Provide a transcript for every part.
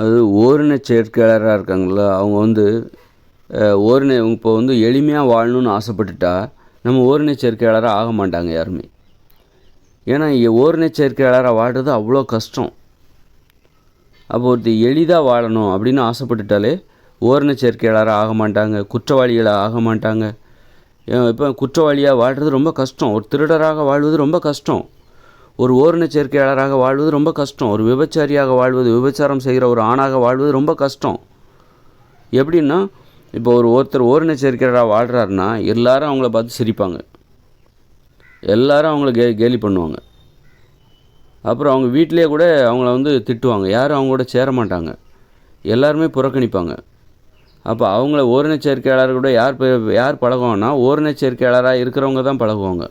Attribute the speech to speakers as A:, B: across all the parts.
A: அது ஓரின சேர்க்கையாளராக இருக்காங்களா, அவங்க வந்து இப்போ வந்து எளிமையாக வாழணும்னு ஆசைப்பட்டுட்டா நம்ம ஓரின சேர்க்கையாளராக ஆக மாட்டாங்க யாருமே. ஏன்னா ஓரின சேர்க்கையாளராக வாழ்கிறது அவ்வளோ கஷ்டம். அப்போ ஒருத்தர் எளிதாக வாழணும் அப்படின்னு ஆசைப்பட்டுட்டாலே ஓரின சேர்க்கையாளராக ஆக மாட்டாங்க, குற்றவாளிகளாக ஆக மாட்டாங்க. இப்போ குற்றவாளியாக வாழ்கிறது ரொம்ப கஷ்டம், ஒரு திருடராக வாழ்வது ரொம்ப கஷ்டம், ஒரு ஓரின சேர்க்கையாளராக வாழ்வது ரொம்ப கஷ்டம், ஒரு விபச்சாரியாக வாழ்வது, விபச்சாரம் செய்கிற ஒரு ஆணாக வாழ்வது ரொம்ப கஷ்டம். எப்படின்னா இப்போ ஒருத்தர் ஓரின சேர்க்கையாளராக வாழ்கிறாருன்னா எல்லாரும் அவங்கள பார்த்து சிரிப்பாங்க, எல்லாரும் அவங்கள கேலி பண்ணுவாங்க. அப்புறம் அவங்க வீட்டிலே கூட அவங்கள வந்து திட்டுவாங்க, யாரும் அவங்க கூட சேர மாட்டாங்க, எல்லாருமே புறக்கணிப்பாங்க. அப்போ அவங்கள ஓரின சேர்க்கையாளர் கூட யார் பழகுவாங்கன்னா ஓரின சேர்க்கையாளராக இருக்கிறவங்க தான் பழகுவாங்க.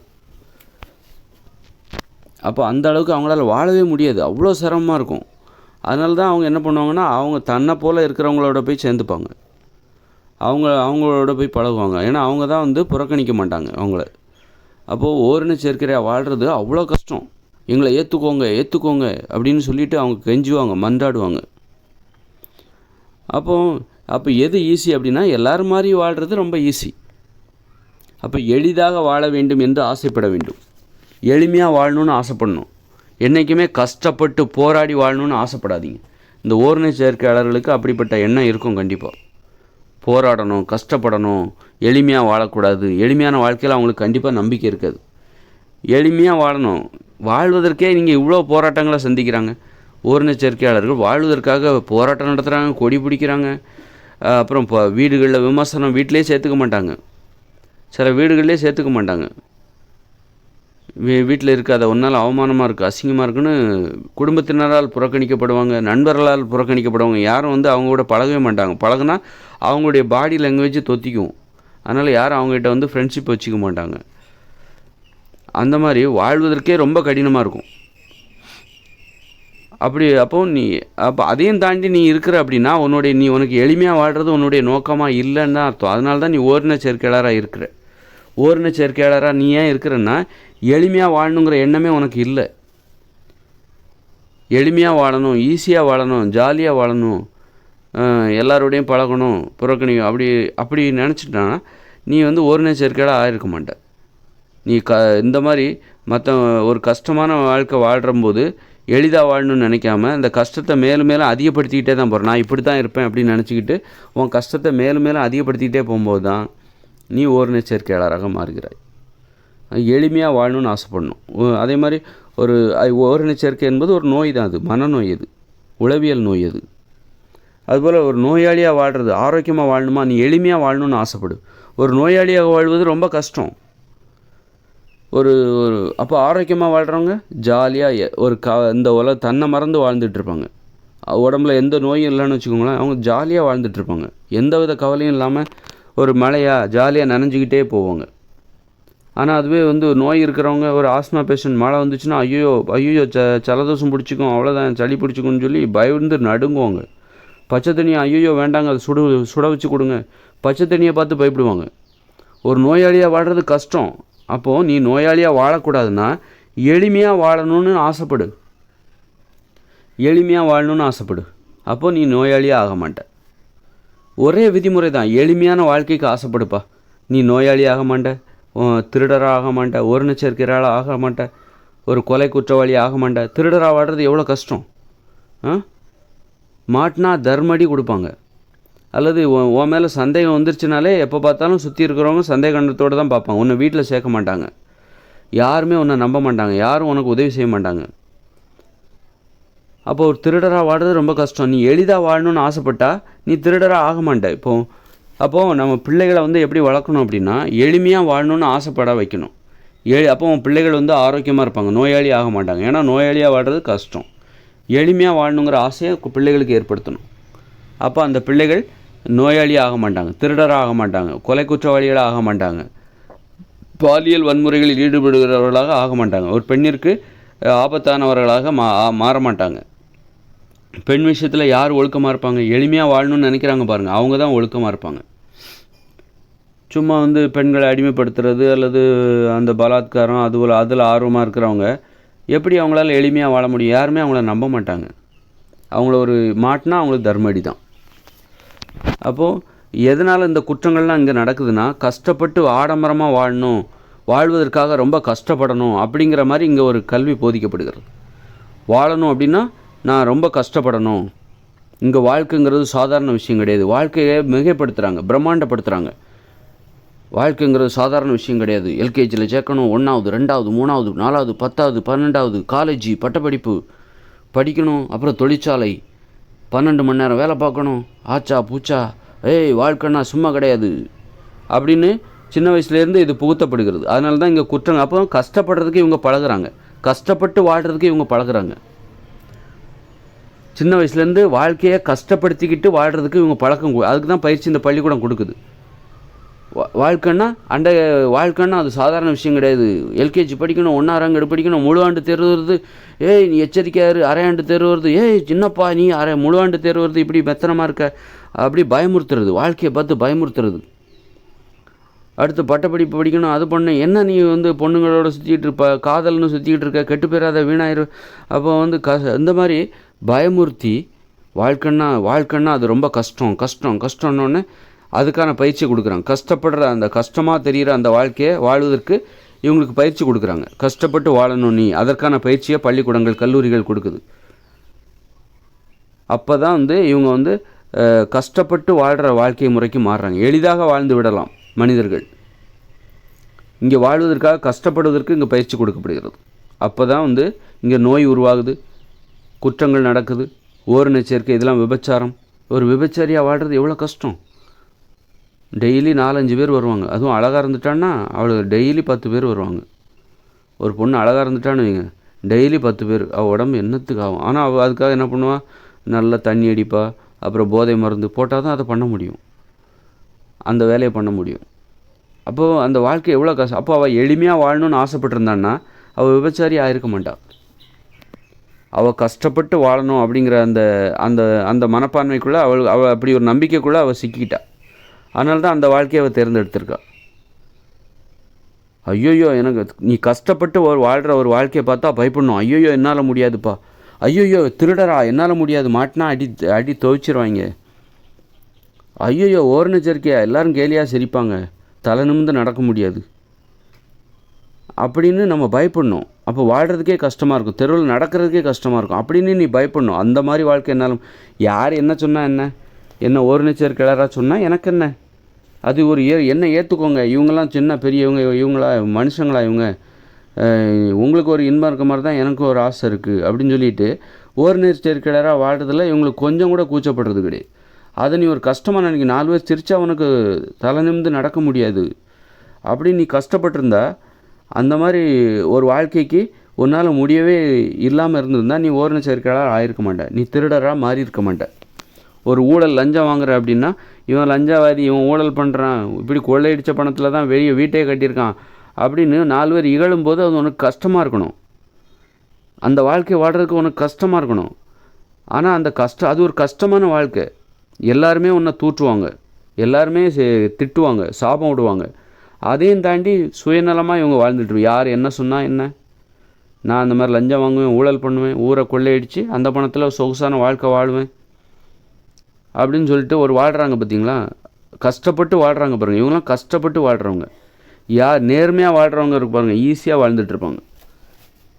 A: அப்போ அந்த அளவுக்கு அவங்களால வாழவே முடியாது, அவ்வளோ சிரமமாக இருக்கும். அதனால தான் அவங்க என்ன பண்ணுவாங்கன்னா அவங்க தன்னை போல் இருக்கிறவங்களோட போய் சேர்ந்துப்பாங்க, அவங்களோட போய் பழகுவாங்க. ஏன்னா அவங்க தான் வந்து புறக்கணிக்க மாட்டாங்க அவங்கள. அப்போது ஓரின சேர்க்கையாக வாழ்கிறது அவ்வளோ கஷ்டம். எங்களை ஏற்றுக்கோங்க அப்படின்னு சொல்லிவிட்டு அவங்க கெஞ்சுவாங்க, மன்றாடுவாங்க. அப்போ எது ஈஸி அப்படின்னா எல்லோரும் மாதிரி வாழ்கிறது ரொம்ப ஈஸி. அப்போ எளிதாக வாழ வேண்டும் என்று ஆசைப்பட வேண்டும், எளிமையாக வாழணும்னு ஆசைப்படணும். என்றைக்குமே கஷ்டப்பட்டு போராடி வாழணும்னு ஆசைப்படாதீங்க. இந்த ஓரின சேர்க்கையாளர்களுக்கு அப்படிப்பட்ட எண்ணம் இருக்கும். கண்டிப்பாக போராடணும், கஷ்டப்படணும், எளிமையாக வாழக்கூடாது. எளிமையான வாழ்க்கையில் அவங்களுக்கு கண்டிப்பாக நம்பிக்கை இருக்காது. எளிமையாக வாழணும், வாழ்வதற்கே நீங்கள் இவ்வளோ போராட்டங்களை சந்திக்கிறாங்க. ஓரின சேர்க்கையாளர்கள் வாழ்வதற்காக போராட்டம் நடத்துகிறாங்க, கொடி பிடிக்கிறாங்க. அப்புறம் இப்போ வீடுகளில் விமர்சனம் வீட்டிலே சேர்த்துக்க மாட்டாங்க, சில வீடுகளிலே சேர்த்துக்க மாட்டாங்க. வீட்டில் இருக்காத ஒன்றால் அவமானமாக இருக்குது, அசிங்கமாக இருக்குன்னு குடும்பத்தினரால் புறக்கணிக்கப்படுவாங்க, நண்பர்களால் புறக்கணிக்கப்படுவாங்க. யாரும் வந்து அவங்க கூட பழகவே மாட்டாங்க. பழகுனா அவங்களுடைய பாடி லாங்குவேஜ் தொத்திக்கும். அதனால் யாரும் அவங்ககிட்ட வந்து ஃப்ரெண்ட்ஷிப் வச்சுக்க மாட்டாங்க. அந்த மாதிரி வாழ்வதற்கே ரொம்ப கடினமாக இருக்கும். அப்போ அதையும் தாண்டி நீ இருக்கிற அப்படின்னா உனக்கு எளிமையாக வாழ்கிறது உன்னுடைய நோக்கமாக இல்லைன்னு தான் அர்த்தம். அதனால தான் நீ ஓரின சேர்க்கையாளராக இருக்கிற. ஓரின சேர்க்கையாளராக நீ ஏன் இருக்கிறன்னா எளிமையாக வாழணுங்கிற எண்ணமே உனக்கு இல்லை. எளிமையாக வாழணும், ஈஸியாக வாழணும், ஜாலியாக வாழணும், எல்லாரோடையும் பழகணும், புறக்கணிக்கும் அப்படி நினச்சிட்டான்னா நீ வந்து ஓரின சேர்க்கையாளராக ஆகிருக்க மாட்ட. நீ இந்த மாதிரி ஒரு கஷ்டமான வாழ்க்கை வாழ்கிறம்போது எளிதாக வாழணும்னு நினைக்காம இந்த கஷ்டத்தை மேலும் மேலும் அதிகப்படுத்திக்கிட்டே தான் போகிறேன். நான் இப்படி தான் இருப்பேன் அப்படின்னு நினச்சிக்கிட்டு உன் கஷ்டத்தை மேலும் மேலும் அதிகப்படுத்திக்கிட்டே போகும்போது தான் நீ ஓரின சேர்க்கையாளராக மாறுகிறாய். எளிமையாக வாழணும்னு ஆசைப்படணும். அதே மாதிரி ஓரின சேர்க்கை என்பது ஒரு நோய் தான், அது மனநோய், அது உளவியல் நோய். அது அதுபோல் ஒரு நோயாளியாக வாழ்கிறது, ஆரோக்கியமாக வாழணுமா நீ எளிமையாக வாழணும்னு ஆசைப்படு. ஒரு நோயாளியாக வாழ்வது ரொம்ப கஷ்டம். அப்போ ஆரோக்கியமாக வாழ்கிறவங்க ஜாலியாக இந்த தன்னை மறந்து வாழ்ந்துட்டுருப்பாங்க. உடம்புல எந்த நோயும் இல்லைன்னு வச்சுக்கோங்களேன், அவங்க ஜாலியாக வாழ்ந்துட்டுருப்பாங்க, எந்த வித கவலையும் இல்லாமல் ஒரு மழையாக ஜாலியாக நனைஞ்சிக்கிட்டே போவாங்க. ஆனால் அதுவே வந்து நோய் இருக்கிறவங்க, ஒரு ஆஸ்மா பேஷண்ட் மழை வந்துச்சுன்னா ஐயோ ஜலதோஷம் பிடிச்சிக்கும், அவ்வளோதான் சளி பிடிச்சிக்கும்னு சொல்லி பயந்து நடுங்குவாங்க. பச்சை தண்ணியை ஐயோ வேண்டாங்க, அது சுட வச்சு கொடுங்க, பச்சை தண்ணியை பார்த்து பயப்படுவாங்க. ஒரு நோயாளியாக வாழ்கிறது கஷ்டம். அப்போது நீ நோயாளியாக வாழக்கூடாதுன்னா எளிமையாக வாழணும்னு ஆசைப்படு, எளிமையாக வாழணும்னு ஆசைப்படு. அப்போது நீ நோயாளியாக ஆக மாட்ட. ஒரே விதிமுறை தான், எளிமையான வாழ்க்கைக்கு ஆசைப்படுப்பா. நீ நோயாளியாக ஆக மாட்ட, திருடராக ஆக மாட்ட, ஓரின சேர்க்கையாளராக ஆக மாட்ட, ஒரு கொலை குற்றவாளியாக ஆக மாட்ட. திருடராக வாழ்கிறது எவ்வளோ கஷ்டம். மாட்டினா தர்மடி கொடுப்பாங்க. அல்லது உன் மேலே சந்தேகம் வந்துருச்சுனாலே எப்போ பார்த்தாலும் சுற்றி இருக்கிறவங்க சந்தேகத்தோடு தான் பார்ப்பாங்க, உன்னை வீட்டில் சேர்க்க மாட்டாங்க, யாருமே உன்னை நம்ப மாட்டாங்க, யாரும் உனக்கு உதவி செய்ய மாட்டாங்க. அப்போ ஒரு திருடராக வாழ்கிறது ரொம்ப கஷ்டம். நீ எளிதாக வாழணும்னு ஆசைப்பட்டா நீ திருடராக ஆக மாட்டே. அப்போது நம்ம பிள்ளைகளை வந்து எப்படி வளர்க்கணும் அப்படின்னா எளிமையாக வாழணும்னு ஆசைப்பட வைக்கணும். அப்போ உன் பிள்ளைகள் வந்து ஆரோக்கியமாக இருப்பாங்க, நோயாளி ஆக மாட்டாங்க. ஏன்னா நோயாளியாக வாழ்கிறது கஷ்டம். எளிமையாக வாழணுங்கிற ஆசையை பிள்ளைகளுக்கு ஏற்படுத்தணும். அப்போ அந்த பிள்ளைகள் நோயாளியாக ஆக மாட்டாங்க, திருடராக ஆக மாட்டாங்க, கொலை குற்றவாளிகளாக ஆக மாட்டாங்க, பாலியல் வன்முறைகளில் ஈடுபடுகிறவர்களாக ஆக மாட்டாங்க, ஒரு பெண்ணிற்கு ஆபத்தானவர்களாக மாற மாட்டாங்க. பெண் விஷயத்தில் யார் ஒழுக்கமாக இருப்பாங்க, எளிமையாக வாழணும்னு நினைக்கிறாங்க பாருங்கள், அவங்க தான் ஒழுக்கமாக இருப்பாங்க. சும்மா வந்து பெண்களை அடிமைப்படுத்துறது அல்லது அந்த பலாத்காரம் அதில் ஆர்வமாக இருக்கிறவங்க எப்படி அவங்களால எளிமையாக வாழ முடியும்? யாருமே அவங்கள நம்ப மாட்டாங்க. அவங்கள ஒரு மாட்டினா அவங்களுக்கு தர்மடி தான். அப்போது எதனால் இந்த குற்றங்கள்லாம் இங்கே நடக்குதுன்னா, கஷ்டப்பட்டு ஆடம்பரமாக வாழணும், வாழ்வதற்காக ரொம்ப கஷ்டப்படணும் அப்படிங்கிற மாதிரி இங்கே ஒரு கல்வி போதிக்கப்படுகிறது. வாழணும் அப்படின்னா நான் ரொம்ப கஷ்டப்படணும். இங்கே வாழ்க்கைங்கிறது சாதாரண விஷயம் கிடையாது. வாழ்க்கையை மிகைப்படுத்துகிறாங்க, பிரம்மாண்டப்படுத்துகிறாங்க. வாழ்க்கைங்கிறது சாதாரண விஷயம் கிடையாது. எல்கேஜியில் சேர்க்கணும், 1வது 2வது 3வது 4வது 10வது 12வது காலேஜ் பட்டப்படிப்பு படிக்கணும், அப்புறம் தொழிற்சாலை 12 மணி நேரம் வேலை பார்க்கணும், ஆச்சா பூச்சா, வாழ்க்கைன்னா சும்மா கிடையாது அப்படின்னு சின்ன வயசுலேருந்து இது புகுத்தப்படுகிறது. அதனால தான் இங்கே குற்றங்க. அப்போ கஷ்டப்படுறதுக்கு இவங்க பழகுறாங்க, கஷ்டப்பட்டு வாழ்கிறதுக்கு இவங்க பழகுறாங்க. சின்ன வயசுலேருந்து வாழ்க்கையை கஷ்டப்படுத்திக்கிட்டு வாழ்கிறதுக்கு இவங்க பழக்கம். அதுக்கு தான் பயிற்சி இந்த பள்ளிக்கூடம் கொடுக்குது. வாழ்க்கைன்னா அது சாதாரண விஷயம் கிடையாது. எல்கேஜி படிக்கணும், 1ஆம் கிரேடு படிக்கணும், முழு ஆண்டு தேர்வு வருது, நீ எச்சரிக்கையாரு, அரையாண்டு தேர்வு வருது, சின்னப்பா நீ முழு ஆண்டு தேர்வு வருது, இப்படி மெத்தனமாக இருக்க, அப்படி பயமுறுத்துறது, வாழ்க்கையை பார்த்து பயமுறுத்துறது. அடுத்து பட்டப்படிப்பு படிக்கணும், அது பண்ணு, என்ன நீ பொண்ணுங்களோட சுற்றிக்கிட்டு இருப்ப, காதல்னு சுற்றிக்கிட்டு இருக்க, கெட்டு போயிடாத, வீணாயிரு. அப்போ இந்த மாதிரி பயமுறுத்தி வாழ்க்கைன்னா அது ரொம்ப கஷ்டம்னு அதுக்கான பயிற்சி கொடுக்குறாங்க. கஷ்டப்படுற அந்த கஷ்டமாக தெரிகிற அந்த வாழ்க்கையை வாழ்வதற்கு இவங்களுக்கு பயிற்சி கொடுக்குறாங்க. கஷ்டப்பட்டு வாழணும் நீ, அதற்கான பயிற்சியை பள்ளிக்கூடங்கள் கல்லூரிகள் கொடுக்குது. அப்போ தான் இவங்க கஷ்டப்பட்டு வாழ்கிற வாழ்க்கை முறைக்கு மாறுறாங்க. எளிதாக வாழ்ந்து விடலாம் மனிதர்கள். இங்கே வாழ்வதற்காக கஷ்டப்படுவதற்கு இங்கே பயிற்சி கொடுக்கப்படுகிறது. அப்போ தான் இங்கே நோய் உருவாகுது, குற்றங்கள் நடக்குது, ஓரின சேர்க்கை, இதெல்லாம் விபச்சாரம். ஒரு விபச்சாரியாக வாழ்கிறது எவ்வளோ கஷ்டம். டெய்லி 4-5 பேர் வருவாங்க. அதுவும் அழகாக இருந்துட்டான்னா அவளுக்கு டெய்லி 10 பேர் வருவாங்க. ஒரு பொண்ணு அழகாக இருந்துட்டான்னு வைங்க, டெய்லி 10 பேர். அவள் உடம்பு என்னத்துக்கு ஆகும். ஆனால் அவள் அதுக்காக என்ன பண்ணுவாள், நல்லா தண்ணி அடிப்பா, அப்புறம் போதை மருந்து போட்டால் தான் அதை பண்ண முடியும், அந்த வேலையை பண்ண முடியும். அப்போது அந்த வாழ்க்கை எவ்வளோ கஷ்டம். அப்போ அவள் எளிமையாக வாழணும்னு ஆசைப்பட்டிருந்தான்னா அவள் விபச்சாரி ஆகிருக்க மாட்டாள். அவள் கஷ்டப்பட்டு வாழணும் அப்படிங்கிற அந்த அந்த அந்த மனப்பான்மைக்குள்ளே அவள் அப்படி ஒரு நம்பிக்கைக்குள்ளே அவள் சிக்கிக்கிட்டா. அதனால தான் அந்த வாழ்க்கையை அவள் தேர்ந்தெடுத்திருக்கா. ஐயோயோ, எனக்கு நீ கஷ்டப்பட்டு வாழ்கிற ஒரு வாழ்க்கையை பார்த்தா பயப்படணும். ஐயோயோ என்னால் முடியாதுப்பா, ஐயோயோ திருடரா என்னால் முடியாது, மாட்டினா அடி துவைச்சிருவாங்க, ஐயோயோ ஓரண சேர்க்கையா எல்லோரும் கேலியாக சிரிப்பாங்க, தலை நிமிர்ந்து நடக்க முடியாது அப்படின்னு நம்ம பயப்படணும். அப்போ வாழ்கிறதுக்கே கஷ்டமாக இருக்கும், தெருவில் நடக்கிறதுக்கே கஷ்டமாக இருக்கும் அப்படின்னு நீ பயப்படணும். அந்த மாதிரி வாழ்க்கை என்னாலும் யார் என்ன சொன்னால் என்ன ஓரண சேர்க்கையாளராக சொன்னால் எனக்கு என்ன, அது ஒரு என்ன ஏற்றுக்கோங்க, இவங்கெல்லாம் சின்ன பெரியவங்க, இவங்களா மனுஷங்களா, இவங்க உங்களுக்கு ஒரு இன்பம் இருக்க மாதிரி தான் எனக்கு ஒரு ஆசை இருக்குது அப்படின்னு சொல்லிட்டு ஓரினர் சேர்க்கையாளராக வாழ்கிறதுல இவங்களுக்கு கொஞ்சம் கூட கூச்சப்படுறது கிடையாது. அதை நீ ஒரு கஷ்டமாக நினைக்க, 4 பேர் சிரிச்சா அவனுக்கு தலை நிமிர்ந்து நடக்க முடியாது அப்படின்னு நீ கஷ்டப்பட்டிருந்தா, அந்த மாதிரி ஒரு வாழ்க்கைக்கு உன்னால் முடியவே இல்லாமல் இருந்திருந்தால் நீ ஓரினர் சேர்க்கையாளர் ஆகிருக்க மாட்டேன், நீ திருடராக மாறி இருக்க மாட்டேன். ஒரு ஊழல் லஞ்சம் வாங்குற அப்படின்னா, இவன் லஞ்சவாதி, இவன் ஊழல் பண்ணுறான், இப்படி கொள்ளையடித்த பணத்தில் தான் வீட்டையே கட்டியிருக்கான் அப்படின்னு 4 பேர் இகழும்போது அது உனக்கு கஷ்டமாக இருக்கணும். அந்த வாழ்க்கை வாழ்கிறதுக்கு உனக்கு கஷ்டமாக இருக்கணும். ஆனால் அந்த அது ஒரு கஷ்டமான வாழ்க்கை. எல்லாருமே உன்னை தூற்றுவாங்க, எல்லாருமே திட்டுவாங்க, சாபம் விடுவாங்க. அதையும் தாண்டி சுயநலமாக இவங்க வாழ்ந்துட்டு, யார் என்ன சொன்னால் என்ன, நான் அந்த மாதிரி லஞ்சம் வாங்குவேன், ஊழல் பண்ணுவேன், ஊரை கொள்ளையடித்து அந்த பணத்தில் சொகுசான வாழ்க்கை வாழ்வேன் அப்படின்னு சொல்லிட்டு ஒரு வாழ்கிறாங்க. பார்த்தீங்களா, கஷ்டப்பட்டு வாழ்கிறாங்க பாருங்கள். இவங்களாம் கஷ்டப்பட்டு வாழ்கிறவங்க. யார் நேர்மையாக வாழ்கிறவங்க இருக்கு பாருங்கள், ஈஸியாக வாழ்ந்துட்டுருப்பாங்க.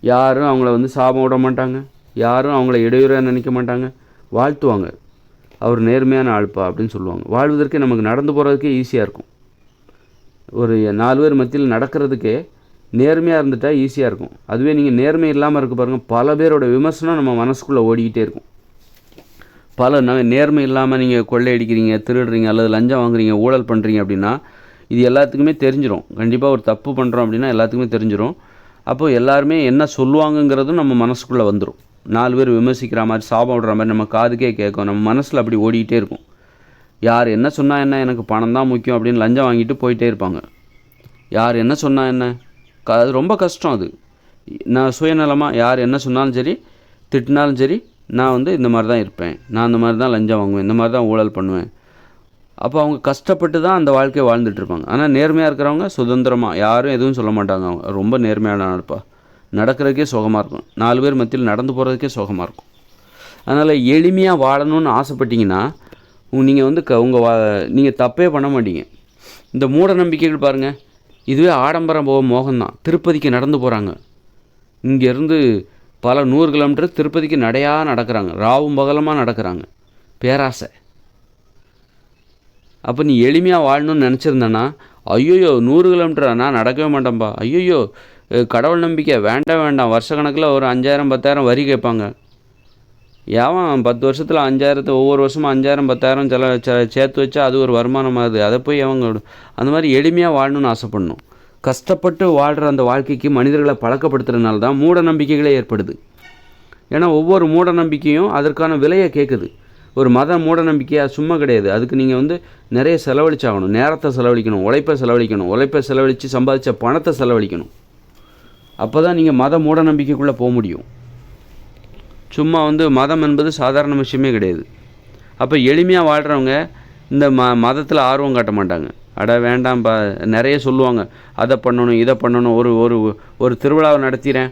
A: யாரும் அவங்கள சாபம் விட மாட்டாங்க, யாரும் அவங்கள இடையூறாக நினைக்க மாட்டாங்க, வாழ்த்துவாங்க, அவர் நேர்மையான ஆள்ப்பா அப்படின்னு சொல்லுவாங்க. வாழ்வதற்கே நமக்கு நடந்து போகிறதுக்கே ஈஸியாக இருக்கும். ஒரு 4 பேர் மத்தியில் நடக்கிறதுக்கே நேர்மையாக இருந்துட்டால் ஈஸியாக இருக்கும். அதுவே நீங்கள் நேர்மை இல்லாமல் இருக்க பாருங்கள், பல பேரோட விமர்சனம் நம்ம மனசுக்குள்ளே ஓடிக்கிட்டே இருக்கும். நேர்மை இல்லாமல் நீங்கள் கொள்ளையடிக்கிறீங்க, திருடுறீங்க, அல்லது லஞ்சம் வாங்குறீங்க, ஊழல் பண்ணுறீங்க அப்படின்னா இது எல்லாத்துக்குமே தெரிஞ்சிடும். கண்டிப்பாக ஒரு தப்பு பண்ணுறோம் அப்படின்னா எல்லாத்துக்குமே தெரிஞ்சிடும். அப்போது எல்லாருமே என்ன சொல்லுவாங்கங்கிறதும் நம்ம மனசுக்குள்ளே வந்துடும். 4 பேர் விமர்சிக்கிற மாதிரி, சாபம் விடுற மாதிரி நம்ம காதுக்கே கேட்கும், நம்ம மனசில் அப்படி ஓடிக்கிட்டே இருக்கும். யார் என்ன சொன்னால் என்ன, எனக்கு பணம் தான் முக்கியம் அப்படின்னு லஞ்சம் வாங்கிட்டு போயிட்டே இருப்பாங்க. யார் என்ன சொன்னால் என்ன, அது ரொம்ப கஷ்டம். அது நான் சுயநலமாக யார் என்ன சொன்னாலும் சரி, திட்டினாலும் சரி, நான் இந்த மாதிரி தான் இருப்பேன், நான் இந்த மாதிரி தான் லஞ்சம் வாங்குவேன், இந்த மாதிரி தான் ஊழல் பண்ணுவேன். அப்போ அவங்க கஷ்டப்பட்டு தான் அந்த வாழ்க்கையை வாழ்ந்துட்டுருப்பாங்க. ஆனால் நேர்மையாக இருக்கிறவங்க சுதந்திரமாக யாரும் எதுவும் சொல்ல மாட்டாங்க. அவங்க ரொம்ப நேர்மையான நடப்பா, நடக்கிறதுக்கே சுகமாக இருக்கும், 4 பேர் மத்தியில் நடந்து போகிறதுக்கே சுகமாக இருக்கும். அதனால் எளிமையாக வாழணும்னு ஆசைப்பட்டீங்கன்னா நீங்கள் வந்து நீங்கள் தப்பே பண்ண மாட்டீங்க. இந்த மூட நம்பிக்கைகள் பாருங்கள், இதுவே ஆடம்பரம் மோகம்தான். திருப்பதிக்கு நடந்து போகிறாங்க, இங்கேருந்து பல 100 கிலோமீட்டர் திருப்பதிக்கு நடையாக நடக்கிறாங்க, ராவும் பகலமாக நடக்கிறாங்க, பேராசை. அப்போ நீ எளிமையாக வாழணும்னு நினச்சிருந்தேன்னா, ஐயோயோ 100 கிலோமீட்டரா, நான் நடக்கவே மாட்டேன்ப்பா, ஐயோயோ கடவுள் நம்பிக்கை வேண்டாம் வேண்டாம், வருஷ கணக்கில் ஒரு 5000 10,000 வரி கேட்பாங்க. ஏன் 10 வருஷத்தில் 5000, ஒவ்வொரு வருஷமும் 5000 10,000 சேர்த்து வச்சா அது ஒரு வருமானமாகுது, அதை போய் அவங்க அந்த மாதிரி எளிமையாக வாழணும்னு ஆசைப்படணும். கஷ்டப்பட்டு வாழ்கிற அந்த வாழ்க்கைக்கு மனிதர்களை பழக்கப்படுத்துறதுனால தான் மூட நம்பிக்கைகளே ஏற்படுது. ஏன்னா ஒவ்வொரு மூட நம்பிக்கையும் அதற்கான விலையை கேட்குது. ஒரு மத மூட நம்பிக்கையாக சும்மா கிடையாது. அதுக்கு நீங்கள் வந்து நிறைய செலவழிச்சாகணும், நேரத்தை செலவழிக்கணும், உழைப்பை செலவழித்து சம்பாதிச்ச பணத்தை செலவழிக்கணும். அப்போ தான் நீங்கள் மத மூட நம்பிக்கைக்குள்ளே போக முடியும். சும்மா வந்து மதம் என்பது சாதாரண விஷயமே கிடையாது. அப்போ எளிமையாக வாழ்கிறவங்க இந்த மதத்தில் ஆர்வம் காட்ட மாட்டாங்க. அட வேண்டாம்ப்பா, நிறைய சொல்லுவாங்க, அதை பண்ணணும் இதை பண்ணணும், ஒரு ஒரு ஒரு திருவிழாவை நடத்திறேன்,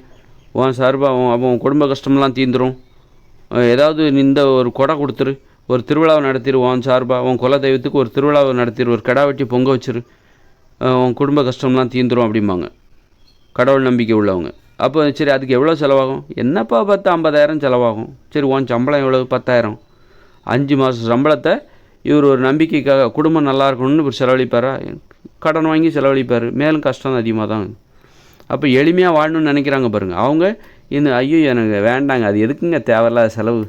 A: உன் சார்பாக அவன் குடும்ப கஷ்டமெல்லாம் தீந்துடும், ஏதாவது இந்த ஒரு கொடை கொடுத்துரு, ஒரு திருவிழாவை நடத்திடு, உன் சார்பாக உன் குல தெய்வத்துக்கு ஒரு திருவிழாவை நடத்திடு, ஒரு கடா வெட்டி பொங்க வச்சிரு, உன் குடும்ப கஷ்டம்லாம் தீந்துடும் அப்படிம்பாங்க கடவுள் நம்பிக்கை உள்ளவங்க. அப்போ சரி, அதுக்கு எவ்வளோ செலவாகும்? என்னப்பா 50,000 செலவாகும். சரி, உன் சம்பளம் எவ்வளோ? 10,000. 5 மாதம் சம்பளத்தை இவர் ஒரு நம்பிக்கைக்காக குடும்பம் நல்லா இருக்கணும்னு இவர் செலவழிப்பாரா? கடன் வாங்கி செலவழிப்பார். மேலும் கஷ்டம் அதிகமாக தான். அப்போ எளிமையாக வாழணும்னு நினைக்கிறாங்க பாருங்கள். அவங்க இன்னும் ஐயோ எனக்கு வேண்டாங்க, அது எதுக்குங்க தேவையில்லாத செலவு,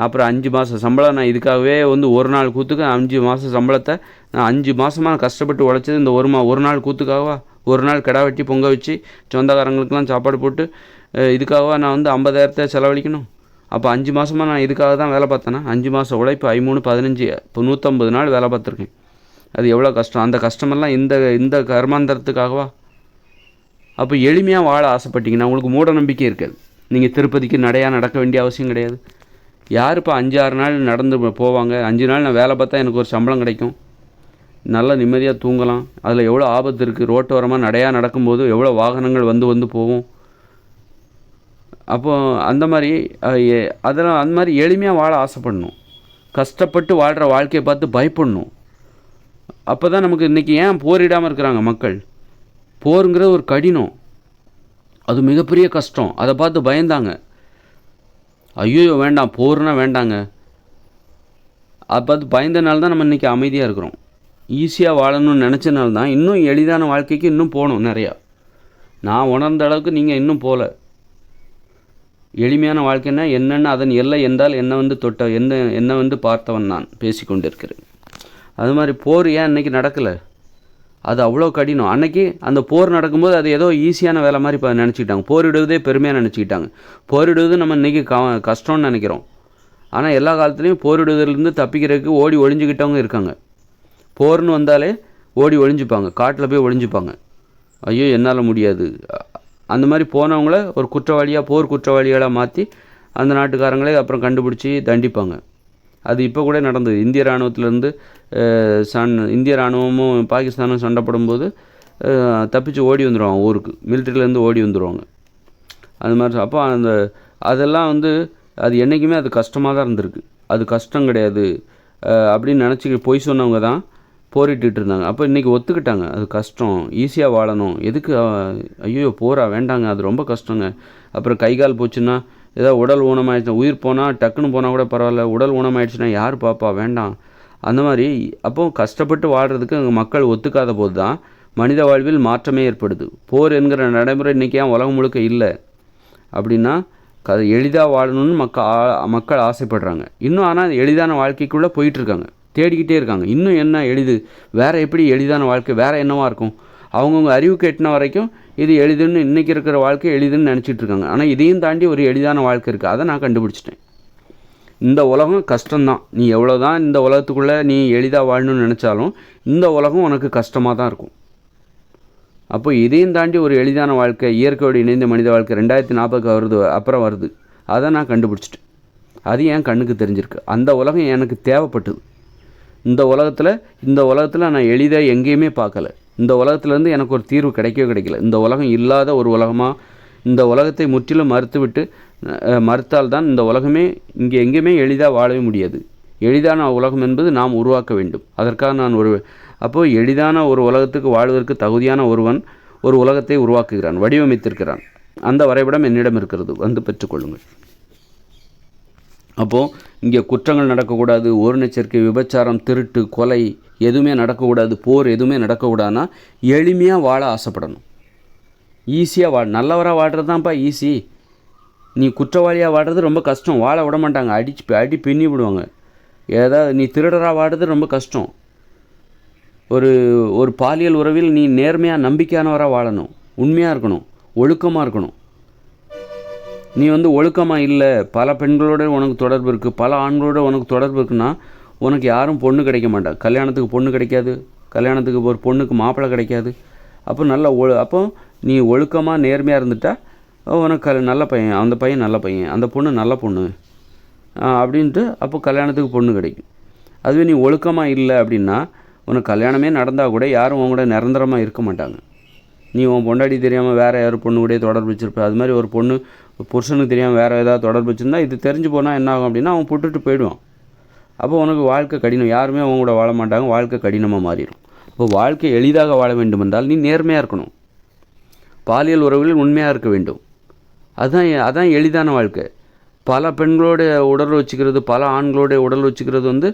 A: அப்புறம் 5 மாதம் சம்பளம் நான் இதுக்காகவே வந்து ஒரு நாள் கூத்துக்கு 5 மாதம் சம்பளத்தை நான் 5 மாதமாக கஷ்டப்பட்டு உழைச்சது இந்த ஒரு நாள் கூத்துக்காகவா? ஒரு நாள் கடா வெட்டி பொங்க வச்சு சொந்தக்காரங்களுக்கெல்லாம் சாப்பாடு போட்டு இதுக்காகவா நான் வந்து 50,000 செலவழிக்கணும்? அப்போ 5 மாதமாக நான் இதுக்காக தான் வேலை பார்த்தேன்னா, 5 மாதம் உழைப்பு 13 15 இப்போ 150 நாள் வேலை பார்த்துருக்கேன். அது எவ்வளோ கஷ்டம். அந்த கஷ்டமெல்லாம் இந்த கர்மாந்தரத்துக்காகவா? அப்போ எளிமையாக வாழ ஆசைப்பட்டீங்கன்னா உங்களுக்கு மூட நம்பிக்கை இருக்காது. நீங்கள் திருப்பதிக்கு நடையாக நடக்க வேண்டிய அவசியம் கிடையாது. யார் இப்போ 5-6 நாள் நடந்து போவாங்க? 5 நாள் நான் வேலை பார்த்தா எனக்கு ஒரு சம்பளம் கிடைக்கும், நல்லா நிம்மதியாக தூங்கலாம். அதில் எவ்வளோ ஆபத்து இருக்குது. ரோட்டு ஓரமாக நடையாக நடக்கும்போது எவ்வளோ வாகனங்கள் வந்து போகும். அப்போது அந்த மாதிரி அதெல்லாம் அந்த மாதிரி எளிமையாக வாழ ஆசைப்படணும். கஷ்டப்பட்டு வாழ்கிற வாழ்க்கையை பார்த்து பயப்படணும். அப்போ தான் நமக்கு இன்றைக்கி ஏன் போரிடாமல் இருக்கிறாங்க மக்கள்? போருங்கிறது ஒரு கடினம், அது மிகப்பெரிய கஷ்டம். அதை பார்த்து பயந்தாங்க. ஐயோ வேண்டாம், போர்னா வேண்டாங்க, அதை பார்த்து பயந்தனால தான் நம்ம இன்றைக்கி அமைதியாக இருக்கிறோம். ஈஸியாக வாழணும்னு நினச்சனால தான் இன்னும் எளிதான வாழ்க்கைக்கு இன்னும் போகணும் நிறையா. நான் உணர்ந்த அளவுக்கு நீங்கள் இன்னும் போகல. எளிமையான வாழ்க்கைன்னா என்னென்ன, அதன் எல்லை என்றால் என்ன வந்து என்ன வந்து பார்த்தவன் நான் பேசிக்கொண்டு இருக்கிறேன். அது மாதிரி போர் ஏன் இன்றைக்கி நடக்கலை? அது அவ்வளோ கடினம். அன்றைக்கி அந்த போர் நடக்கும்போது அது ஏதோ ஈஸியான வேலை மாதிரி இப்போ நினச்சிக்கிட்டாங்க. போரிடுவதே பெருமையாக நினச்சிக்கிட்டாங்க. போரிடுவது நம்ம இன்றைக்கி கஷ்டம்னு நினைக்கிறோம். ஆனால் எல்லா காலத்துலேயும் போரிடுவதிலிருந்து தப்பிக்கிறதுக்கு ஓடி ஒளிஞ்சிக்கிட்டவங்க இருக்காங்க. போர்னு வந்தாலே ஓடி ஒளிஞ்சுப்பாங்க, காட்டில் போய் ஒளிஞ்சுப்பாங்க. ஐயோ என்னால் முடியாது, அந்த மாதிரி போனவங்கள ஒரு குற்றவாளியாக, போர் குற்றவாளிகளாக மாற்றி அந்த நாட்டுக்காரங்களே அப்புறம் கண்டுபிடிச்சி தண்டிப்பாங்க. அது இப்போ கூட நடந்தது. இந்திய இராணுவத்திலேருந்து இந்திய இராணுவமும் பாகிஸ்தானும் சண்டை போடும்போது தப்பிச்சு ஓடி வந்துடுவாங்க ஊருக்கு, மிலிட்ரியிலேருந்து ஓடி வந்துடுவாங்க. அது மாதிரி அப்போ அதெல்லாம் வந்து அது என்றைக்குமே அது கஷ்டமாக தான் இருந்திருக்கு. அது கஷ்டம் கிடையாது அப்படின்னு நினச்சி பொய் சொன்னவங்க தான் போரிட்டு இருந்தாங்க. அப்போ இன்றைக்கி ஒத்துக்கிட்டாங்க அது கஷ்டம், ஈஸியாக வாழணும், எதுக்கு ஐயோ போரா வேண்டாங்க, அது ரொம்ப கஷ்டங்க. அப்புறம் கை கால் போச்சுன்னா, ஏதோ உடல் ஊனமாயிடுச்சுன்னா, உயிர் போனால் டக்குன்னு போனால் கூட பரவாயில்ல, உடல் ஊனமாயிடுச்சுன்னா யார் பாப்பா, வேண்டாம். அந்த மாதிரி அப்போது கஷ்டப்பட்டு வாழ்கிறதுக்கு அங்கே மக்கள் ஒத்துக்காத போது தான் மனித வாழ்வில் மாற்றமே ஏற்படுது. போர் என்கிற நடைமுறை இன்றைக்கி ஏன் உலகம் முழுக்க இல்லை அப்படின்னா, எளிதாக வாழணும்னு மக்கள் ஆசைப்படுறாங்க இன்னும். ஆனால் எளிதான வாழ்க்கைக்குள்ளே போயிட்டுருக்காங்க, தேடிக்கிட்டே இருக்காங்க. இன்னும் என்ன எளிது, வேறு எப்படி எளிதான வாழ்க்கை, வேறு என்னவாக இருக்கும்? அவங்கவுங்க அறிவுக்கு எட்டின வரைக்கும் இது எளிதுன்னு, இன்றைக்கி இருக்கிற வாழ்க்கை எளிதுன்னு நினச்சிட்டு இருக்காங்க. ஆனால் இதையும் தாண்டி ஒரு எளிதான வாழ்க்கை இருக்குது, அதை நான் கண்டுபிடிச்சிட்டேன். இந்த உலகம் கஷ்டம்தான். நீ எவ்வளோ தான் இந்த உலகத்துக்குள்ளே நீ எளிதாக வாழணும்னு நினச்சாலும் இந்த உலகம் உனக்கு கஷ்டமாக தான் இருக்கும். அப்போ இதையும் தாண்டி ஒரு எளிதான வாழ்க்கை, இயற்கையோடு இணைந்த மனித வாழ்க்கை 2040 அப்புறம் வருது. அதை நான் கண்டுபிடிச்சிட்டேன். அது என் கண்ணுக்கு தெரிஞ்சிருக்கு. அந்த உலகம் எனக்கு தேவைப்பட்டது. இந்த உலகத்தில் நான் எளிதாக எங்கேயுமே பார்க்கல. இந்த உலகத்துலேருந்து எனக்கு ஒரு தீர்வு கிடைக்கல. இந்த உலகம் இல்லாத ஒரு உலகமாக இந்த உலகத்தை முற்றிலும் மறுத்தால்தான் இந்த உலகமே இங்கே எங்கேயுமே எளிதாக வாழவே முடியாது. எளிதான உலகம் என்பது நாம் உருவாக்க வேண்டும். அதற்காக அப்போது எளிதான ஒரு உலகத்துக்கு வாழ்வதற்கு தகுதியான ஒருவன் ஒரு உலகத்தை உருவாக்குகிறான், வடிவமைத்திருக்கிறான். அந்த வரைபடம் என்னிடம் இருக்கிறது, வந்து பெற்றுக்கொள்ளுங்கள். அப்போது இங்கே குற்றங்கள் நடக்கக்கூடாது, ஓரினச்சேர்க்கை, விபச்சாரம், திருட்டு, கொலை எதுவுமே நடக்கக்கூடாது, போர் எதுவுமே நடக்கக்கூடாதுன்னா எளிமையாக வாழ ஆசைப்படணும். ஈஸியாக நல்லவராக வாழ்கிறது தான்ப்பா ஈஸி. நீ குற்றவாளியாக வாடுறது ரொம்ப கஷ்டம், வாழ விட மாட்டாங்க, அடி பின்னி விடுவாங்க. ஏதாவது நீ திருடராக வாடுறது ரொம்ப கஷ்டம். ஒரு பாலியல் உறவில் நீ நேர்மையாக நம்பிக்கையானவராக வாழணும், உண்மையாக இருக்கணும், ஒழுக்கமாக இருக்கணும். நீ ஒழுக்கமாக இல்லை, பல பெண்களோட உனக்கு தொடர்பு இருக்குது, பல ஆண்களோட உனக்கு தொடர்பு இருக்குன்னா உனக்கு யாரும் பொண்ணு கிடைக்க மாட்டாங்க. கல்யாணத்துக்கு பொண்ணு கிடைக்காது, கல்யாணத்துக்கு ஒரு பொண்ணுக்கு மாப்பிள்ளை கிடைக்காது. அப்போ அப்போ நீ ஒழுக்கமாக நேர்மையாக இருந்துட்டா உனக்கு நல்ல பையன், அந்த பையன் நல்ல பையன், அந்த பொண்ணு நல்ல பொண்ணு அப்படின்ட்டு அப்போ கல்யாணத்துக்கு பொண்ணு கிடைக்கும். அதுவே நீ ஒழுக்கமாக இல்லை அப்படின்னா உனக்கு கல்யாணமே நடந்தால் கூட யாரும் உன் கூட நிரந்தரமாக இருக்க மாட்டாங்க. நீ உன் பொண்டாடி தெரியாமல் வேறு யார் பொண்ணு கூட தொடர்பு வச்சுருப்ப. அது மாதிரி ஒரு பொண்ணு புருஷனுக்கு தெரியாமல் வேறு ஏதாவது தொடர்பு வச்சுருந்தா இது தெரிஞ்சு போனால் என்ன ஆகும் அப்படின்னா அவன் புட்டுட்டு போயிடுவான். அப்போ உனக்கு வாழ்க்கை கடினம், யாருமே அவங்க கூட வாழ மாட்டாங்க, வாழ்க்கை கடினமாக மாறிடும். அப்போ வாழ்க்கை எளிதாக வாழ வேண்டும் என்றால் நீ நேர்மையாக இருக்கணும், பாலியல் உறவுகளில் உண்மையாக இருக்க வேண்டும். அதான் எளிதான வாழ்க்கை. பல பெண்களோட உடல் வச்சுக்கிறது, பல ஆண்களோட உடல் வச்சுக்கிறது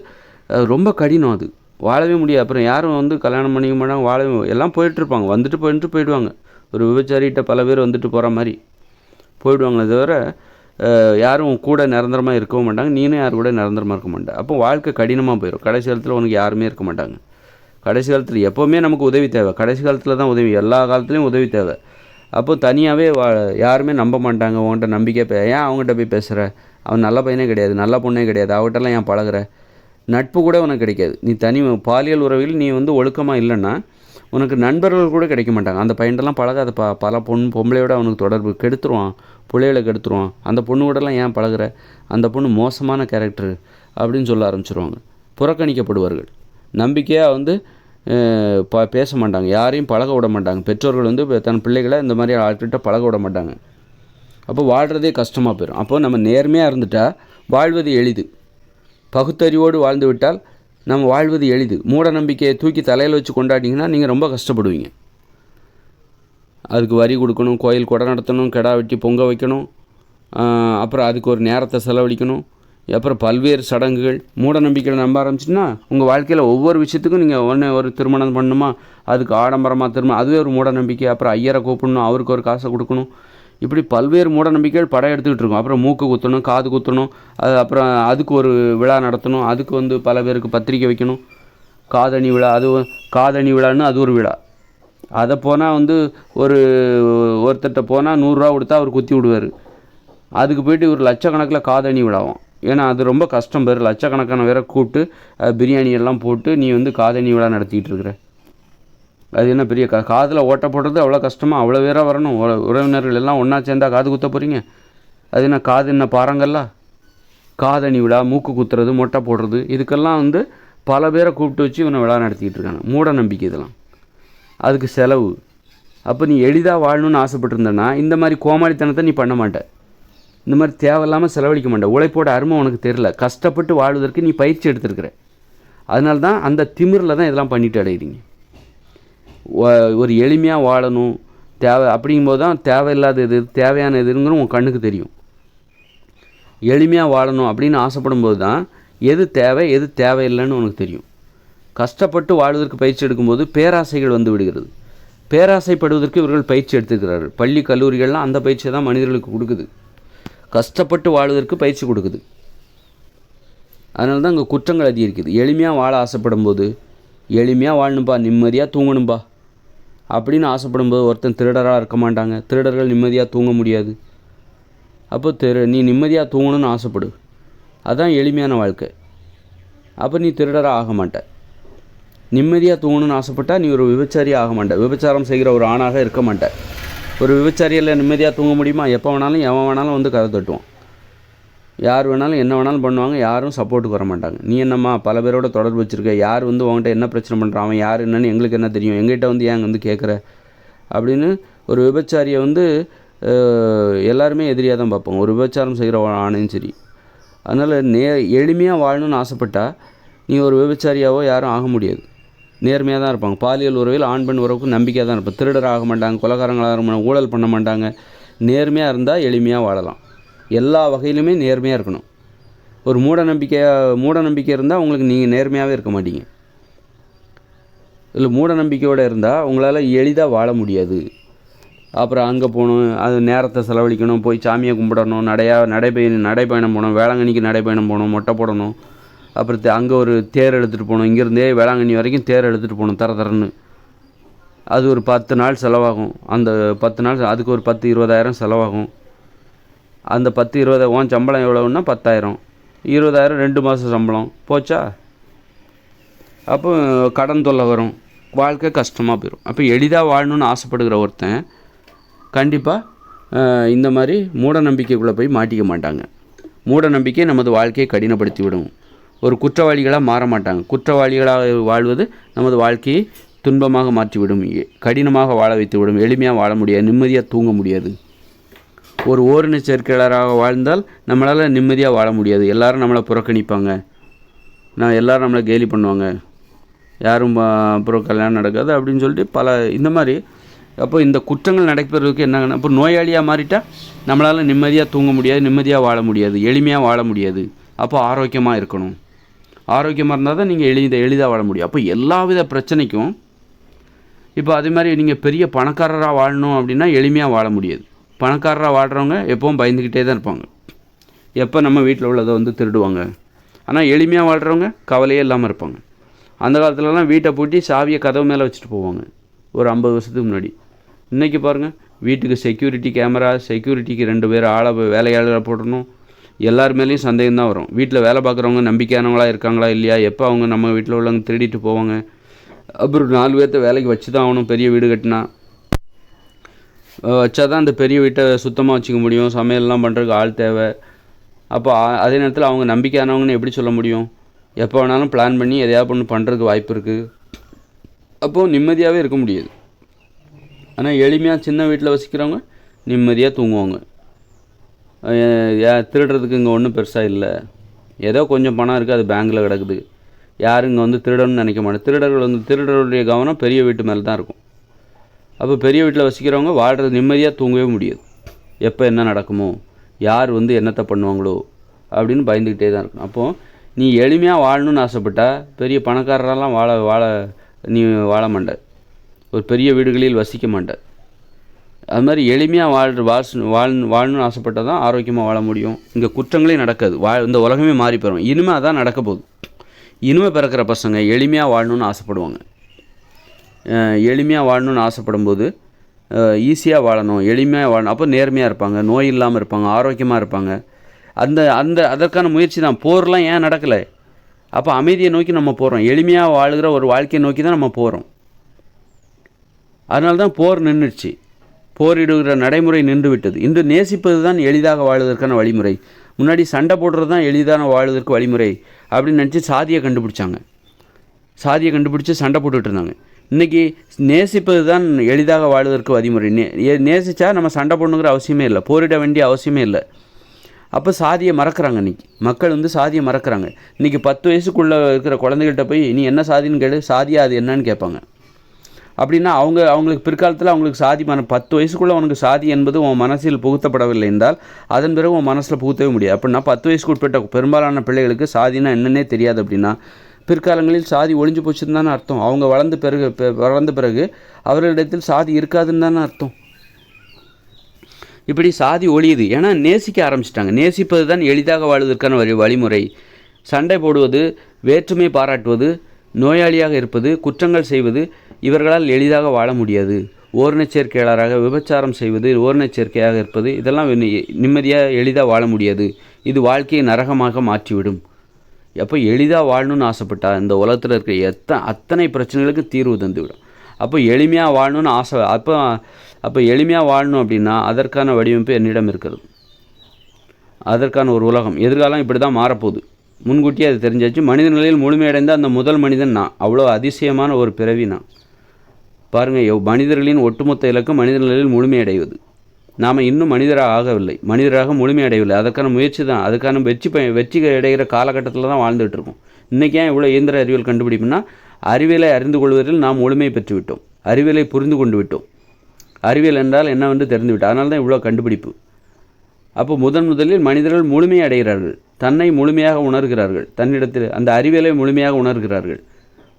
A: ரொம்ப கடினம். அது வாழவே முடியாது. அப்புறம் யாரும் கல்யாணம் பண்ணிக்க மாட்டாங்க, வாழவே எல்லாம் போயிட்டுருப்பாங்க, வந்துட்டு போயிடுவாங்க. ஒரு விபச்சாரிகிட்ட பல பேர் வந்துட்டு போகிற மாதிரி போயிடுவாங்களே தவிர யாரும் கூட நிரந்தரமாக இருக்கவும் மாட்டாங்க, நீனும் யார் கூட நிரந்தரமாக இருக்க மாட்டேன். அப்போ வாழ்க்கை கடினமாக போயிடும். கடைசி காலத்தில் உனக்கு யாருமே இருக்க மாட்டாங்க. கடைசி காலத்தில் எப்போவுமே நமக்கு உதவி தேவை, கடைசி காலத்தில் தான் உதவி, எல்லா காலத்துலேயும் உதவி தேவை. அப்போ தனியாகவே யாருமே நம்ப மாட்டாங்க. உங்கள்கிட்ட நம்பிக்கை ஏன் அவங்ககிட்ட போய் பேசுகிற, அவன் நல்ல பையனே கிடையாது, நல்ல பொண்ணே கிடையாது, அவகிட்டலாம் ஏன் பழகுற, நட்பு கூட உனக்கு கிடைக்காது. நீ பாலியல் உறவில் நீ ஒழுக்கமாக இல்லைன்னா உனக்கு நண்பர்கள் கூட கிடைக்க மாட்டாங்க. அந்த பையன்ட்டெல்லாம் பழகாத, பல பொம்பளையோட அவனுக்கு தொடர்பு கெடுத்துருவான், பிள்ளைகளை கெடுத்துருவான். அந்த பொண்ணு கூடலாம் ஏன் பழகுற, அந்த பொண்ணு மோசமான கேரக்டரு அப்படின்னு சொல்ல ஆரம்பிச்சிருவாங்க. புறக்கணிக்கப்படுவார்கள். நம்பிக்கையாக பேச மாட்டாங்க, யாரையும் பழக விட மாட்டாங்க. பெற்றோர்கள் தன் பிள்ளைகளை இந்த மாதிரி ஆட்கிட்ட பழக விட மாட்டாங்க. அப்போ வாழ்கிறதே கஷ்டமாக போயிடும். அப்போது நம்ம நேர்மையாக இருந்துட்டால் வாழ்வது எளிது. பகுத்தறிவோடு வாழ்ந்து விட்டால் நம்ம வாழ்வது எளிது. மூட நம்பிக்கையை தூக்கி தலையில் வச்சு கொண்டாடிங்கன்னா நீங்கள் ரொம்ப கஷ்டப்படுவீங்க. அதுக்கு வரி கொடுக்கணும், கோயில் கொடை நடத்தணும், கிடா வெட்டி பொங்க வைக்கணும், அப்புறம் அதுக்கு ஒரு நேரத்தை செலவழிக்கணும், அப்புறம் பல்வேறு சடங்குகள். மூட நம்பிக்கையில் நம்ப ஆரம்பிச்சின்னா உங்கள் வாழ்க்கையில் ஒவ்வொரு விஷயத்துக்கும் நீங்கள் ஒரு திருமணம் பண்ணணுமா, அதுக்கு ஆடம்பரமாக திருமணம், அதுவே ஒரு மூட நம்பிக்கை. அப்புறம் ஐயரை கூப்பிடணும், அவருக்கு ஒரு காசை கொடுக்கணும். இப்படி பல்வேறு மூட நம்பிக்கைகள் படம் எடுத்துக்கிட்டு இருக்கோம். அப்புறம் மூக்கு குத்தணும், காது குத்தணும், அப்புறம் அதுக்கு ஒரு விழா நடத்தணும், அதுக்கு பல பேருக்கு பத்திரிக்கை வைக்கணும், காதணி விழா, காதணி விழான்னு அது ஒரு விழா. அதை போனால் ஒருத்தர்கிட்ட போனால் 100 ரூபா கொடுத்தா அவர் குத்தி விடுவார். அதுக்கு போய்ட்டு ஒரு லட்சக்கணக்கில் காதணி விழாவும். ஏன்னா அது ரொம்ப கஷ்டம். பேர் லட்சக்கணக்கான வேற கூப்பிட்டு பிரியாணி எல்லாம் போட்டு நீ காதணி விழா நடத்திக்கிட்டு இருக்கிற. அது என்ன பெரிய காதில் ஓட்ட போடுறது அவ்வளோ கஷ்டமாக, அவ்வளோ பேராக வரணும், உறவினர்கள் எல்லாம் ஒன்றா சேர்ந்தா காது குத்த போகிறீங்க. அது என்ன காது என்ன பாறாங்கல்ல. காதணி விழா, மூக்கு குத்துறது, மொட்டை போடுறது, இதுக்கெல்லாம் பல பேரை கூப்பிட்டு வச்சு இவனை விழா நடத்திக்கிட்டு இருக்காங்க. மூட நம்பிக்கை இதெல்லாம். அதுக்கு செலவு. அப்போ நீ எளிதாக வாழணும்னு ஆசைப்பட்டிருந்தேன்னா இந்த மாதிரி கோமாளித்தனத்தை நீ பண்ண மாட்ட, இந்த மாதிரி தேவையில்லாமல் செலவழிக்க மாட்டேன். உழைப்போட அருமை உனக்கு தெரியல. கஷ்டப்பட்டு வாழ்வதற்கு நீ பயிற்சி எடுத்துருக்கிற. அதனால தான் அந்த திமிரில் தான் இதெல்லாம் பண்ணிட்டு அடையிறீங்க. ஒரு எளிமையாக வாழணும் அப்படிங்கும்போது தான் தேவையில்லாத எது தேவையான எதுங்கிறது உன் கண்ணுக்கு தெரியும். எளிமையாக வாழணும் அப்படின்னு ஆசைப்படும் போது தான் எது தேவை எது தேவையில்லைன்னு உனக்கு தெரியும். கஷ்டப்பட்டு வாழ்வதற்கு பயிற்சி எடுக்கும்போது பேராசைகள் வந்து விடுகிறது. பேராசைப்படுவதற்கு இவர்கள் பயிற்சி எடுத்துக்கிறார்கள். பள்ளி கல்லூரிகள்லாம் அந்த பயிற்சியை தான் மனிதர்களுக்கு கொடுக்குது. கஷ்டப்பட்டு வாழ்வதற்கு பயிற்சி கொடுக்குது. அதனால தான் இங்கே குற்றங்கள் அதிகரிக்குது. எளிமையாக வாழ ஆசைப்படும் போது, எளிமையாக வாழணும்பா, நிம்மதியாக தூங்கணும்பா அப்படின்னு ஆசைப்படும்போது ஒருத்தன் திருடராக இருக்க மாட்டாங்க. திருடர்கள் நிம்மதியாக தூங்க முடியாது. அப்போ நீ நிம்மதியாக தூங்கணும்னு ஆசைப்படு, அதுதான் எளிமையான வாழ்க்கை. அப்போ நீ திருடராக ஆக மாட்ட. நிம்மதியாக தூங்கணும்னு ஆசைப்பட்டால் நீ ஒரு விபச்சாரியாக ஆக மாட்ட. விபச்சாரம் செய்கிற ஒரு ஆணாக இருக்க மாட்ட. ஒரு விபச்சாரியில் நிம்மதியாக தூங்க முடியுமா? எப்போ வேணாலும் எவன் வேணாலும் கதை தட்டுவான். யார் வேணாலும் என்ன வேணாலும் பண்ணுவாங்க. யாரும் சப்போர்ட்டுக்கு வர மாட்டாங்க. நீ என்னம்மா பல பேரோட தொடர்பு வச்சுருக்க, யார் உங்கள்கிட்ட என்ன பிரச்சனை பண்ணுறான், அவன் யார் என்னன்னு எங்களுக்கு என்ன தெரியும், எங்கள்கிட்ட ஏன் கேட்குற அப்படின்னு ஒரு விபச்சாரியை எல்லாருமே எதிரியாக தான் பார்ப்பாங்க, ஒரு விபச்சாரம் செய்கிற ஆணையும் சரி. அதனால் எளிமையாக வாழணும்னு ஆசைப்பட்டால் நீ ஒரு விபச்சாரியாவோ யாரும் ஆக முடியாது. நேர்மையாக தான் இருப்பாங்க. பாலியல் உறவில் ஆண் பெண் உறவுக்கு நம்பிக்கையாக தான் இருப்பாங்க. திருடர் ஆக மாட்டாங்க, கொலைகாரங்களாக ஆக மாட்டாங்க, ஊழல் பண்ண மாட்டாங்க. நேர்மையாக இருந்தால் எளிமையாக வாழலாம். எல்லா வகையிலுமே நேர்மையாக இருக்கணும். ஒரு மூட நம்பிக்கை இருந்தால் உங்களுக்கு நீங்கள் நேர்மையாகவே இருக்க மாட்டீங்க. இல்லை மூட நம்பிக்கையோடு இருந்தால் உங்களால் எளிதாக வாழ முடியாது. அப்புறம் அங்கே போகணும், அது நேரத்தை செலவழிக்கணும், போய் சாமியை கும்பிடணும், நடைப்பயணம் போகணும், வேளாங்கண்ணிக்கு நடைப்பயணம் போகணும், மொட்டை போடணும், அப்புறம் அங்கே ஒரு தேர் எடுத்துகிட்டு போகணும், இங்கேருந்தே வேளாங்கண்ணி வரைக்கும் தேர் எடுத்துகிட்டு போகணும் தரன்னு. அது ஒரு 10 நாள் செலவாகும். அந்த 10 நாள் அதுக்கு ஒரு 10-20,000 செலவாகும். அந்த 10-20 உன் சம்பளம் எவ்வளோன்னா 10,000, 20,000 2 மாதம் சம்பளம் போச்சா? அப்போ கடன் தொல்லை வரும், வாழ்க்கை கஷ்டமாக போயிடும். அப்போ எளிதாக வாழணும்னு ஆசைப்படுகிற ஒருத்தன் கண்டிப்பாக இந்த மாதிரி மூட நம்பிக்கைக்குள்ளே போய் மாட்டிக்க மாட்டாங்க. மூட நம்பிக்கை நமது வாழ்க்கையை கடினப்படுத்தி விடும். ஒரு குற்றவாளிகளாக மாற மாட்டாங்க. குற்றவாளிகளாக வாழ்வது நமது வாழ்க்கையை துன்பமாக மாற்றிவிடும், கடினமாக வாழ வைத்து விடும், எளிமையாக வாழ முடியாது, நிம்மதியாக தூங்க முடியாது. ஒரு ஓரின சேர்க்கையாளராக வாழ்ந்தால் நம்மளால் நிம்மதியாக வாழ முடியாது. எல்லோரும் நம்மளை புறக்கணிப்பாங்க, எல்லோரும் நம்மளை கேலி பண்ணுவாங்க, யாரும் அப்புறம் கல்யாணம் நடக்காது அப்படின்னு சொல்லிட்டு இந்த மாதிரி. அப்போ இந்த குற்றங்கள் நடைபெறதுக்கு என்னங்கன்னா, இப்போ நோயாளியாக மாறிட்டால் நம்மளால் நிம்மதியாக தூங்க முடியாது, நிம்மதியாக வாழ முடியாது, எளிமையாக வாழ முடியாது. அப்போ ஆரோக்கியமாக இருக்கணும். ஆரோக்கியமாக இருந்தால் தான் நீங்கள் எளிதாக வாழ முடியும். அப்போ எல்லா வித பிரச்சனைக்கும் இப்போ அதே மாதிரி நீங்கள் பெரிய பணக்காரராக வாழணும் அப்படின்னா எளிமையாக வாழ முடியாது. பணக்காரராக வாழ்கிறவங்க எப்பவும் பயந்துக்கிட்டே தான் இருப்பாங்க, எப்போ நம்ம வீட்டில் உள்ளதை திருடுவாங்க. ஆனால் எளிமையாக வாழ்கிறவங்க கவலையே இல்லாமல் இருப்பாங்க. அந்த காலத்துலலாம் வீட்டை பூட்டி சாவியை கதவு மேலே வச்சுட்டு போவாங்க, ஒரு 50 வருஷத்துக்கு முன்னாடி. இன்றைக்கி பாருங்கள், வீட்டுக்கு செக்யூரிட்டி கேமரா, செக்யூரிட்டிக்கு 2 பேர் வேலையாளர்களை போடணும். எல்லார் மேலேயும் சந்தேகம் தான் வரும். வீட்டில் வேலை பார்க்குறவங்க நம்பிக்கையானவங்களாக இருக்காங்களா இல்லையா, எப்போ அவங்க நம்ம வீட்டில் உள்ளவங்க திருடிட்டு போவாங்க. அப்புறம் 4 பேர்த்த வேலைக்கு வச்சு தான் ஆகணும். பெரிய வீடு கட்டினா வச்சா தான் அந்த பெரிய வீட்டை சுத்தமாக வச்சுக்க முடியும். சமையல்லாம் பண்ணுறதுக்கு ஆள் தேவை. அப்போ அதே நேரத்தில் அவங்க நம்பிக்கையானவங்கன்னு எப்படி சொல்ல முடியும்? எப்போ வேணாலும் பிளான் பண்ணி எதையாவது ஒன்று பண்ணுறதுக்கு வாய்ப்பு இருக்குது. அப்போது நிம்மதியாகவே இருக்க முடியாது. ஆனால் எளிமையாக சின்ன வீட்டில் வசிக்கிறவங்க நிம்மதியாக தூங்குவாங்க. திருடுறதுக்கு இங்கே ஒன்றும் பெருசாக இல்லை, ஏதோ கொஞ்சம் பணம் இருக்குது, அது பேங்கில் கிடக்குது. யாரும் இங்கே திருடணும்னு நினைக்க மாட்டேன். திருடருடைய கவனம் பெரிய வீட்டு மேலே தான் இருக்கும். அப்போ பெரிய வீட்டில் வசிக்கிறவங்க வாழ்கிறது நிம்மதியாக தூங்கவே முடியாது. எப்போ என்ன நடக்குமோ, யார் என்னத்தை பண்ணுவாங்களோ அப்படின்னு பயந்துக்கிட்டே தான் இருக்கும். அப்போது நீ எளிமையாக வாழணும்னு ஆசைப்பட்டா பெரிய பணக்காரரெல்லாம் நீ வாழ மாட்ட, ஒரு பெரிய வீடுகளில் வசிக்க மாட்ட. அது மாதிரி எளிமையாக வாழணும்னு ஆசைப்பட்டால் தான் ஆரோக்கியமாக வாழ முடியும். இங்கே குற்றங்களே நடக்காது, இந்த உலகமே மாறி போயிடும். இனிமேல் அதான் நடக்க போகுது. இனிமேல் பிறக்கிற பசங்க எளிமையாக வாழணும்னு ஆசைப்படுவாங்க. எளிமையாக வாழணும்னு ஆசைப்படும்போது ஈஸியாக வாழணும், எளிமையாக வாழணும். அப்போ நேர்மையாக இருப்பாங்க, நோய் இல்லாமல் இருப்பாங்க, ஆரோக்கியமாக இருப்பாங்க. அதற்கான முயற்சி தான். போர்லாம் ஏன் நடக்கலை? அப்போ அமைதியை நோக்கி நம்ம போகிறோம், எளிமையாக வாழுகிற ஒரு வாழ்க்கையை நோக்கி தான் நம்ம போகிறோம். அதனால தான் போர் நின்றுச்சு, போரிடுகிற நடைமுறை நின்று விட்டது. இன்று நேசிப்பது தான் எளிதாக வாழ்வதற்கான வழிமுறை. முன்னாடி சண்டை போடுறது தான் எளிதான வாழ்வதற்கு வழிமுறை அப்படின்னு நினச்சி சாதியை கண்டுபிடிச்சாங்க. சாதியை கண்டுபிடிச்சி சண்டை போட்டுட்டு இருந்தாங்க. இன்றைக்கி நேசிப்பது தான் எளிதாக வாழ்வதற்கு வழிமுறை. நேசித்தா நம்ம சண்டை போடணுங்கிற அவசியமே இல்லை, போரிட வேண்டிய அவசியமே இல்லை. அப்போ சாதியை மறக்கிறாங்க. இன்றைக்கி மக்கள் சாதியை மறக்கிறாங்க. இன்றைக்கி 10 வயசுக்குள்ளே இருக்கிற குழந்தைகள்கிட்ட போய் நீ என்ன சாதின்னு கேளு, சாதியா அது என்னன்னு கேட்பாங்க. அப்படின்னா அவங்களுக்கு பிற்காலத்தில் அவங்களுக்கு சாதி 10 வயசுக்குள்ளே உனக்கு சாதி என்பது உன் மனசில் புகுத்தப்படவில்லை என்றால் அதன் பிறகு உன் மனசில் புகுத்தவே முடியாது. அப்படின்னா 10 வயசுக்கு உட்பட்ட பெரும்பாலான பிள்ளைகளுக்கு சாதினா என்னன்னே தெரியாது. அப்படின்னா பிற்காலங்களில் சாதி ஒழிஞ்சு போச்சுன்னு தானே அர்த்தம். அவங்க வளர்ந்த பிறகு அவர்களிடத்தில் சாதி இருக்காதுன்னு தானே அர்த்தம். இப்படி சாதி ஒழியுது, ஏன்னா நேசிக்க ஆரம்பிச்சிட்டாங்க. நேசிப்பது தான் எளிதாக வாழ்வதற்கான வழிமுறை. சண்டை போடுவது, வேற்றுமை பாராட்டுவது, நோயாளியாக இருப்பது, குற்றங்கள் செய்வது, இவர்களால் எளிதாக வாழ முடியாது. ஓரினச் சேர்க்கையாளராக விபச்சாரம் செய்வது, ஓரினச் சேர்க்கையாக இருப்பது, இதெல்லாம் நிம்மதியாக எளிதாக வாழ முடியாது. இது வாழ்க்கையை நரகமாக மாற்றிவிடும். அப்போ எளிதாக வாழணும்னு ஆசைப்பட்டா இந்த உலகத்தில் இருக்கிற அத்தனை பிரச்சனைகளுக்கு தீர்வு தந்துவிடும். அப்போ எளிமையாக வாழணும்னு ஆசை. அப்போ எளிமையாக வாழணும் அப்படின்னா அதற்கான வடிவமைப்பு என்னிடம் இருக்கிறது. அதற்கான ஒரு உலகம் எதிர்காலம் இப்படி தான் மாறப்போகுது. முன்கூட்டியே அது தெரிஞ்சாச்சு. மனித நிலையில் முழுமையடைந்த அந்த முதல் மனிதன் நான். அவ்வளோ அதிசயமான ஒரு பிறவி நான். பாருங்கள், மனிதர்களின் ஒட்டுமொத்த இலக்கம் மனித நிலையில் முழுமையடைவது. நாம் இன்னும் மனிதராக ஆகவில்லை, மனிதராக முழுமையடையவில்லை. அதற்கான முயற்சி தான், அதுக்கான வெற்றி அடைகிற காலகட்டத்தில் தான் வாழ்ந்துகிட்டு இருக்கோம். இன்றைக்கி ஏன் இவ்வளோ இயந்திர அறிவியல் கண்டுபிடிப்புனா, அறிவியலை அறிந்து கொள்வதில் நாம் முழுமை பெற்று விட்டோம், அறிவியலை புரிந்து கொண்டு விட்டோம், அறிவியல் என்றால் என்னவென்று தெரிந்து விட்டோம். அதனால தான் இவ்வளோ கண்டுபிடிப்பு. அப்போ முதலில் மனிதர்கள் முழுமையை அடைகிறார்கள், தன்னை முழுமையாக உணர்கிறார்கள், தன்னிடத்தில் அந்த அறிவியலை முழுமையாக உணர்கிறார்கள்.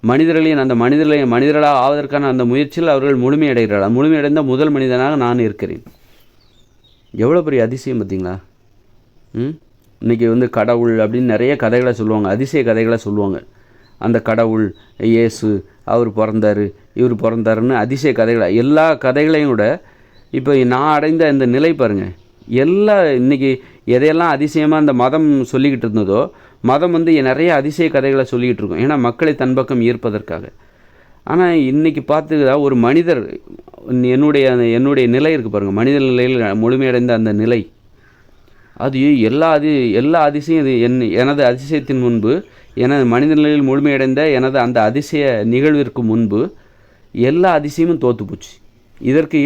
A: மனிதர்களின் அந்த மனிதர்களாக ஆவதற்கான அந்த முயற்சியில் அவர்கள் முழுமையடைகிறார்கள். முழுமையடைந்த முதல் மனிதனாக நான் இருக்கிறேன். எவ்வளோ பெரிய அதிசயம் பார்த்தீங்களா? இன்றைக்கி கடவுள் அப்படின்னு நிறைய கதைகளை சொல்லுவாங்க, அதிசய கதைகளை சொல்லுவாங்க. அந்த கடவுள் இயேசு அவர் பிறந்தார், இவர் பிறந்தாருன்னு அதிசய கதைகளை, எல்லா கதைகளையும் விட இப்போ நான் அடைந்த இந்த நிலை பாருங்கள். இன்றைக்கி எதையெல்லாம் அதிசயமாக அந்த மதம் சொல்லிக்கிட்டு இருந்ததோ, மதம் நிறைய அதிசய கதைகளை சொல்லிக்கிட்டு இருக்கும், ஏன்னா மக்களை தன் பக்கம் ஈர்ப்பதற்காக. ஆனால் இன்றைக்கி பார்த்துக்கிட்டா ஒரு மனிதர், என்னுடைய நிலை இருக்குது பாருங்கள், மனித நிலையில் முழுமையடைந்த அந்த நிலை, அது எல்லா அதிசயம் இது எனது அதிசயத்தின் முன்பு, எனது மனித நிலையில் முழுமையடைந்த எனது அந்த அதிசய நிகழ்விற்கு முன்பு எல்லா அதிசயமும் தோற்று போச்சு. இதற்கு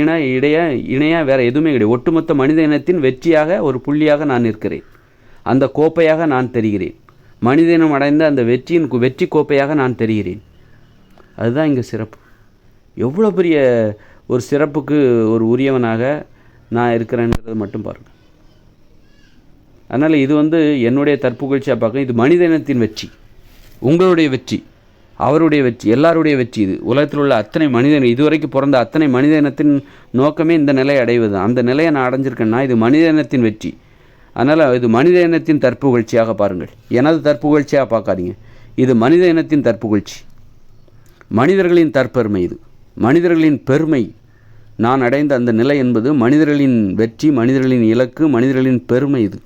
A: இணையாக வேறு எதுவுமே கிடையாது. ஒட்டுமொத்த மனித இனத்தின் வெற்றியாக ஒரு புள்ளியாக நான் இருக்கிறேன், அந்த கோப்பையாக நான் தெரிகிறேன். மனித இனம் அடைந்த அந்த வெற்றி கோப்பையாக நான் தெரிகிறேன். அதுதான் இங்கே சிறப்பு. எவ்வளோ பெரிய ஒரு சிறப்புக்கு ஒரு உரியவனாக நான் இருக்கிறேன்றது மட்டும் பாருங்கள். அதனால் இது என்னுடைய தற்புகழ்ச்சியாக பார்க்க, இது மனித இனத்தின் வெற்றி, உங்களுடைய வெற்றி, அவருடைய வெற்றி, எல்லாருடைய வெற்றி. இது உலகத்தில் உள்ள அத்தனை மனிதன், இதுவரைக்கும் பிறந்த அத்தனை மனித இனத்தின் நோக்கமே இந்த நிலையை அடைவது. அந்த நிலையை நான் அடைஞ்சிருக்கேன்னா இது மனித இனத்தின் வெற்றி. அதனால் இது மனித இனத்தின் தற்புகழ்ச்சியாக பாருங்கள், எனது தற்புகழ்ச்சியாக பார்க்காதீங்க. இது மனித இனத்தின் தற்புகழ்ச்சி, மனிதர்களின் தற்பெருமை, இது மனிதர்களின் பெருமை. நான் அடைந்த அந்த நிலை என்பது மனிதர்களின் வெற்றி, மனிதர்களின் இலக்கு, மனிதர்களின் பெருமை. இது